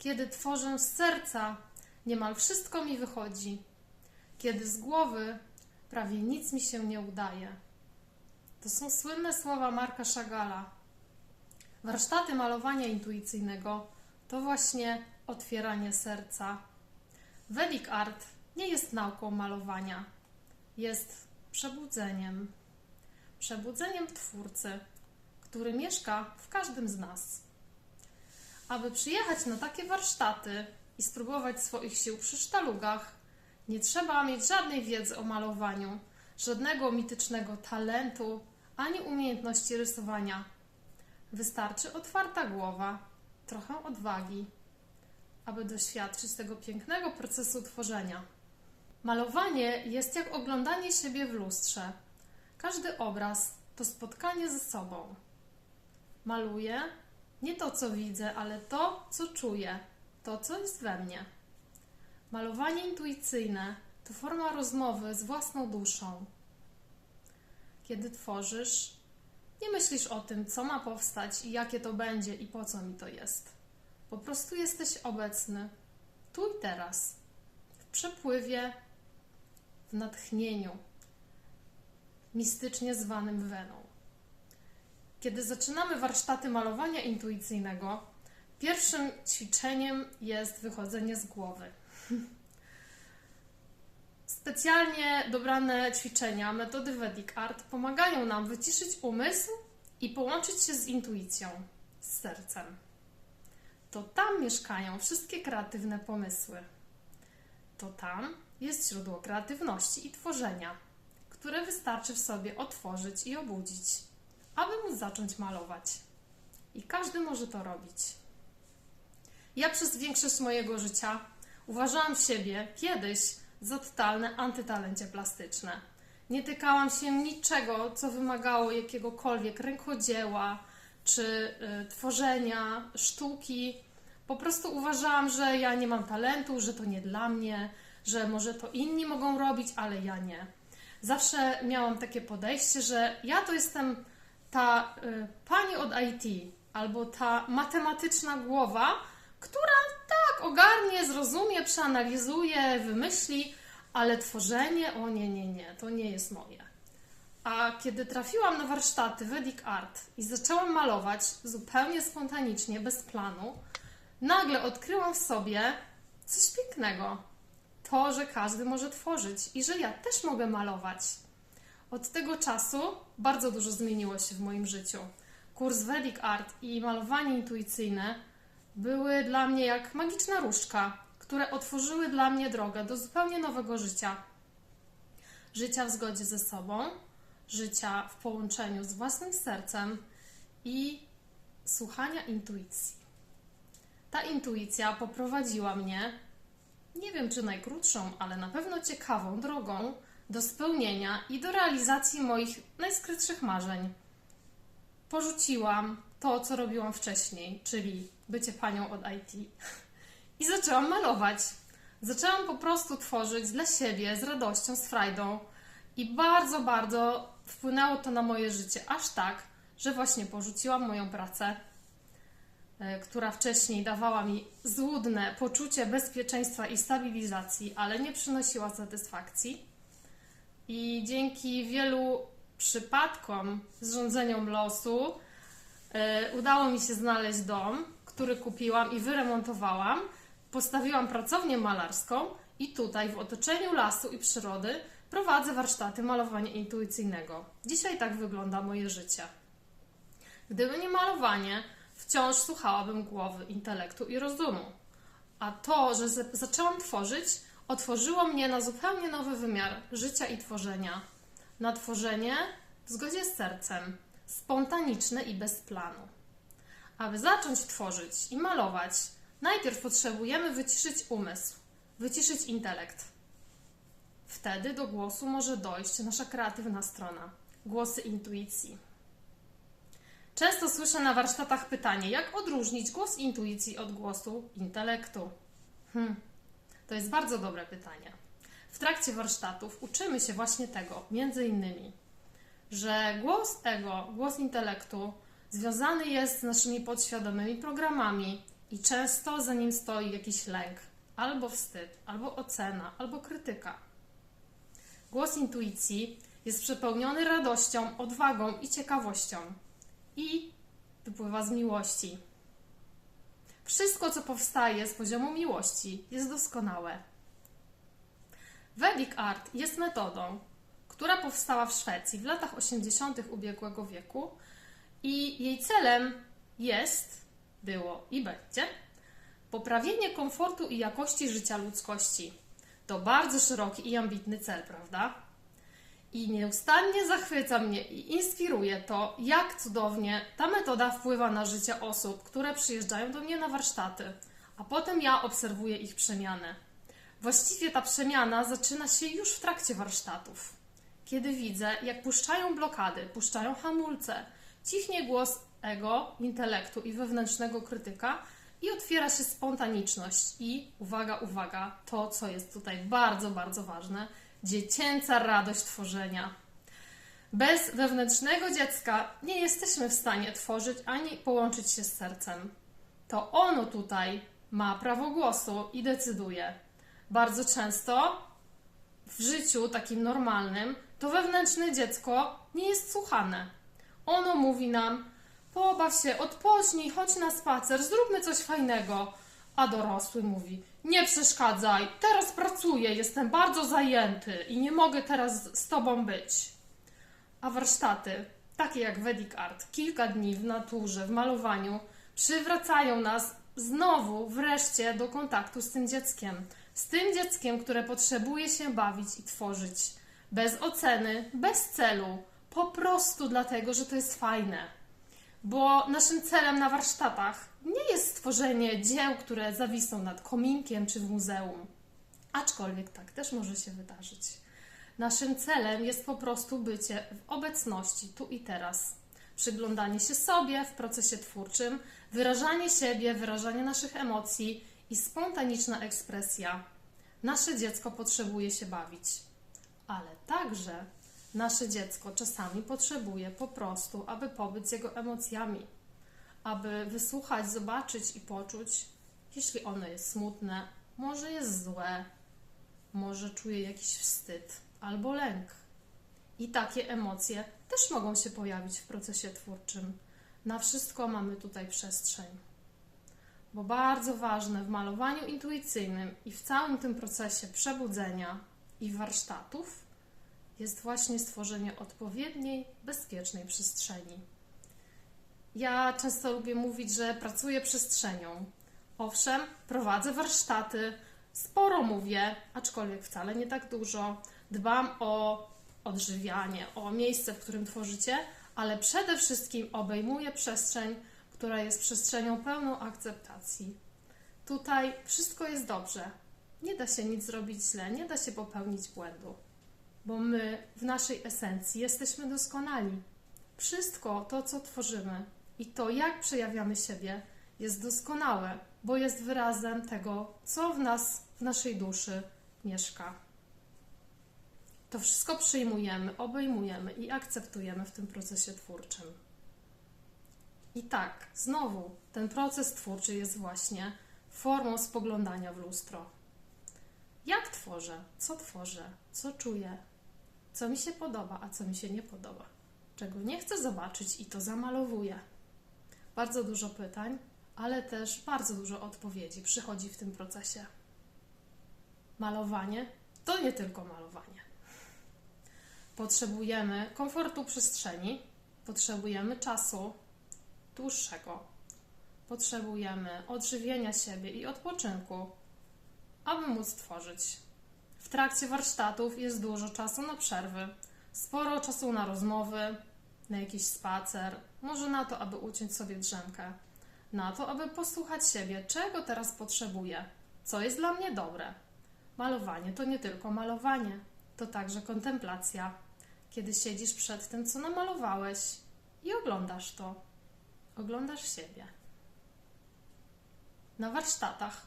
Kiedy tworzę z serca, niemal wszystko mi wychodzi. Kiedy z głowy, prawie nic mi się nie udaje. To są słynne słowa Marka Chagalla. Warsztaty malowania intuicyjnego to właśnie otwieranie serca. Vedic Art nie jest nauką malowania. Jest przebudzeniem. Przebudzeniem Twórcy, który mieszka w każdym z nas. Aby przyjechać na takie warsztaty i spróbować swoich sił przy sztalugach, nie trzeba mieć żadnej wiedzy o malowaniu, żadnego mitycznego talentu, ani umiejętności rysowania. Wystarczy otwarta głowa, trochę odwagi, aby doświadczyć tego pięknego procesu tworzenia. Malowanie jest jak oglądanie siebie w lustrze. Każdy obraz to spotkanie ze sobą. Maluję nie to, co widzę, ale to, co czuję, to, co jest we mnie. Malowanie intuicyjne to forma rozmowy z własną duszą. Kiedy tworzysz, nie myślisz o tym, co ma powstać i jakie to będzie i po co mi to jest. Po prostu jesteś obecny, tu i teraz, w przepływie, w natchnieniu, mistycznie zwanym weną. Kiedy zaczynamy warsztaty malowania intuicyjnego, pierwszym ćwiczeniem jest wychodzenie z głowy. Specjalnie dobrane ćwiczenia, metody Vedic Art pomagają nam wyciszyć umysł i połączyć się z intuicją, z sercem. To tam mieszkają wszystkie kreatywne pomysły. To tam jest źródło kreatywności i tworzenia, które wystarczy w sobie otworzyć i obudzić, aby móc zacząć malować. I każdy może to robić. Ja przez większość mojego życia uważałam siebie kiedyś za totalne antytalencie plastyczne. Nie tykałam się niczego, co wymagało jakiegokolwiek rękodzieła czy tworzenia, sztuki. Po prostu uważałam, że ja nie mam talentu, że to nie dla mnie, że może to inni mogą robić, ale ja nie. Zawsze miałam takie podejście, że ja to jestem ta pani od IT albo ta matematyczna głowa, która tak ogarnie, zrozumie, przeanalizuje, wymyśli, ale tworzenie, o nie, to nie jest moje. A kiedy trafiłam na warsztaty Vedic Art i zaczęłam malować zupełnie spontanicznie, bez planu, nagle odkryłam w sobie coś pięknego. To, że każdy może tworzyć i że ja też mogę malować. Od tego czasu bardzo dużo zmieniło się w moim życiu. Kurs Vedic Art i malowanie intuicyjne były dla mnie jak magiczna różdżka, które otworzyły dla mnie drogę do zupełnie nowego życia. Życia w zgodzie ze sobą, życia w połączeniu z własnym sercem i słuchania intuicji. Ta intuicja poprowadziła mnie, nie wiem czy najkrótszą, ale na pewno ciekawą drogą do spełnienia i do realizacji moich najskrytszych marzeń. Porzuciłam to, co robiłam wcześniej, czyli bycie panią od IT i zaczęłam malować. Zaczęłam po prostu tworzyć dla siebie, z radością, z frajdą i bardzo, bardzo wpłynęło to na moje życie, aż tak, że właśnie porzuciłam moją pracę, która wcześniej dawała mi złudne poczucie bezpieczeństwa i stabilizacji, ale nie przynosiła satysfakcji. I dzięki wielu przypadkom, zrządzeniom losu, udało mi się znaleźć dom, który kupiłam i wyremontowałam. Postawiłam pracownię malarską i tutaj w otoczeniu lasu i przyrody prowadzę warsztaty malowania intuicyjnego. Dzisiaj tak wygląda moje życie. Gdyby nie malowanie, wciąż słuchałabym głowy, intelektu i rozumu. A to, że zaczęłam tworzyć, otworzyło mnie na zupełnie nowy wymiar życia i tworzenia. Na tworzenie w zgodzie z sercem, spontaniczne i bez planu. Aby zacząć tworzyć i malować, najpierw potrzebujemy wyciszyć umysł, wyciszyć intelekt. Wtedy do głosu może dojść nasza kreatywna strona, głosy intuicji. Często słyszę na warsztatach pytanie, jak odróżnić głos intuicji od głosu intelektu? To jest bardzo dobre pytanie. W trakcie warsztatów uczymy się właśnie tego, między innymi, że głos ego, głos intelektu związany jest z naszymi podświadomymi programami i często za nim stoi jakiś lęk, albo wstyd, albo ocena, albo krytyka. Głos intuicji jest przepełniony radością, odwagą i ciekawością i wypływa z miłości. Wszystko, co powstaje z poziomu miłości, jest doskonałe. Vedic Art jest metodą, która powstała w Szwecji w latach 80. ubiegłego wieku i jej celem było i będzie poprawienie komfortu i jakości życia ludzkości. To bardzo szeroki i ambitny cel, prawda? I nieustannie zachwyca mnie i inspiruje to, jak cudownie ta metoda wpływa na życie osób, które przyjeżdżają do mnie na warsztaty, a potem ja obserwuję ich przemianę. Właściwie ta przemiana zaczyna się już w trakcie warsztatów, kiedy widzę, jak puszczają blokady, puszczają hamulce, cichnie głos ego, intelektu i wewnętrznego krytyka i otwiera się spontaniczność i, uwaga, uwaga, to, co jest tutaj bardzo, bardzo ważne, dziecięca radość tworzenia. Bez wewnętrznego dziecka nie jesteśmy w stanie tworzyć ani połączyć się z sercem. To ono tutaj ma prawo głosu i decyduje. Bardzo często w życiu takim normalnym to wewnętrzne dziecko nie jest słuchane. Ono mówi nam: pobaw się, odpocznij, chodź na spacer, zróbmy coś fajnego. A dorosły mówi: nie przeszkadzaj, teraz pracuję, jestem bardzo zajęty i nie mogę teraz z tobą być. A warsztaty, takie jak Vedic Art, kilka dni w naturze, w malowaniu, przywracają nas znowu, wreszcie do kontaktu z tym dzieckiem, które potrzebuje się bawić i tworzyć. Bez oceny, bez celu, po prostu dlatego, że to jest fajne. Bo naszym celem na warsztatach nie jest stworzenie dzieł, które zawisną nad kominkiem czy w muzeum. Aczkolwiek tak też może się wydarzyć. Naszym celem jest po prostu bycie w obecności, tu i teraz. Przyglądanie się sobie w procesie twórczym, wyrażanie siebie, wyrażanie naszych emocji i spontaniczna ekspresja. Nasze dziecko potrzebuje się bawić, ale także nasze dziecko czasami potrzebuje po prostu, aby pobyć z jego emocjami, aby wysłuchać, zobaczyć i poczuć, jeśli ono jest smutne, może jest złe, może czuje jakiś wstyd albo lęk. I takie emocje też mogą się pojawić w procesie twórczym. Na wszystko mamy tutaj przestrzeń. Bo bardzo ważne w malowaniu intuicyjnym i w całym tym procesie przebudzenia i warsztatów jest właśnie stworzenie odpowiedniej, bezpiecznej przestrzeni. Ja często lubię mówić, że pracuję przestrzenią. Owszem, prowadzę warsztaty, sporo mówię, aczkolwiek wcale nie tak dużo. Dbam o odżywianie, o miejsce, w którym tworzycie, ale przede wszystkim obejmuję przestrzeń, która jest przestrzenią pełną akceptacji. Tutaj wszystko jest dobrze. Nie da się nic zrobić źle, nie da się popełnić błędu, bo my w naszej esencji jesteśmy doskonali. Wszystko to, co tworzymy i to, jak przejawiamy siebie, jest doskonałe, bo jest wyrazem tego, co w nas, w naszej duszy mieszka. To wszystko przyjmujemy, obejmujemy i akceptujemy w tym procesie twórczym. I tak, znowu, ten proces twórczy jest właśnie formą spoglądania w lustro. Jak tworzę? Co czuję? Co mi się podoba, a co mi się nie podoba? Czego nie chcę zobaczyć i to zamalowuję. Bardzo dużo pytań, ale też bardzo dużo odpowiedzi przychodzi w tym procesie. Malowanie to nie tylko malowanie. Potrzebujemy komfortu przestrzeni, potrzebujemy czasu dłuższego, potrzebujemy odżywienia siebie i odpoczynku, aby móc tworzyć. W trakcie warsztatów jest dużo czasu na przerwy, sporo czasu na rozmowy, na jakiś spacer, może na to, aby uciąć sobie drzemkę, na to, aby posłuchać siebie, czego teraz potrzebuję, co jest dla mnie dobre. Malowanie to nie tylko malowanie, to także kontemplacja, kiedy siedzisz przed tym, co namalowałeś i oglądasz to, oglądasz siebie. Na warsztatach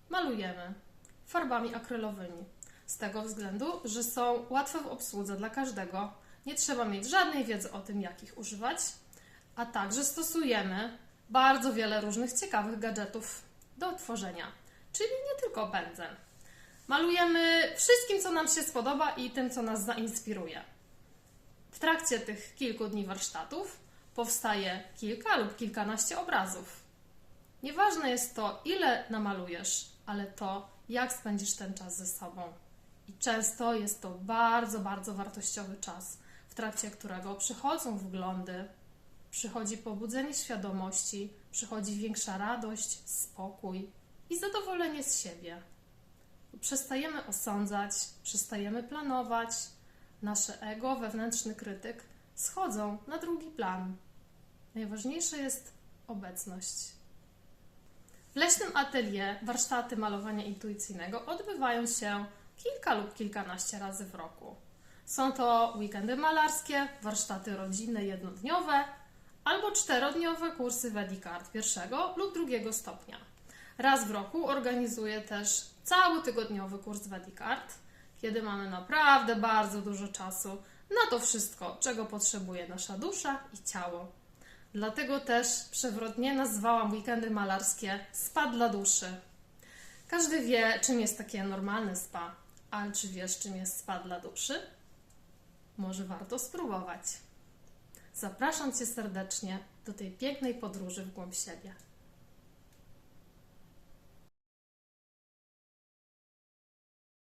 malujemy farbami akrylowymi, z tego względu, że są łatwe w obsłudze dla każdego, nie trzeba mieć żadnej wiedzy o tym, jak ich używać, a także stosujemy bardzo wiele różnych ciekawych gadżetów do tworzenia, czyli nie tylko pędzem. Malujemy wszystkim, co nam się spodoba i tym, co nas zainspiruje. W trakcie tych kilku dni warsztatów powstaje kilka lub kilkanaście obrazów. Nieważne jest to, ile namalujesz, ale to, jak spędzisz ten czas ze sobą. I często jest to bardzo, bardzo wartościowy czas, w trakcie którego przychodzą wglądy, przychodzi pobudzenie świadomości, przychodzi większa radość, spokój i zadowolenie z siebie. Przestajemy osądzać, przestajemy planować, nasze ego, wewnętrzny krytyk schodzą na drugi plan. Najważniejsza jest obecność. W leśnym atelier warsztaty malowania intuicyjnego odbywają się kilka lub kilkanaście razy w roku. Są to weekendy malarskie, warsztaty rodzinne jednodniowe albo 4-dniowe kursy Vedic Art pierwszego lub drugiego stopnia. Raz w roku organizuję też cały tygodniowy kurs Vedic Art, kiedy mamy naprawdę bardzo dużo czasu na to wszystko, czego potrzebuje nasza dusza i ciało. Dlatego też przewrotnie nazwałam weekendy malarskie spa dla duszy. Każdy wie, czym jest takie normalne spa, ale czy wiesz, czym jest spa dla duszy? Może warto spróbować. Zapraszam Cię serdecznie do tej pięknej podróży w głąb siebie.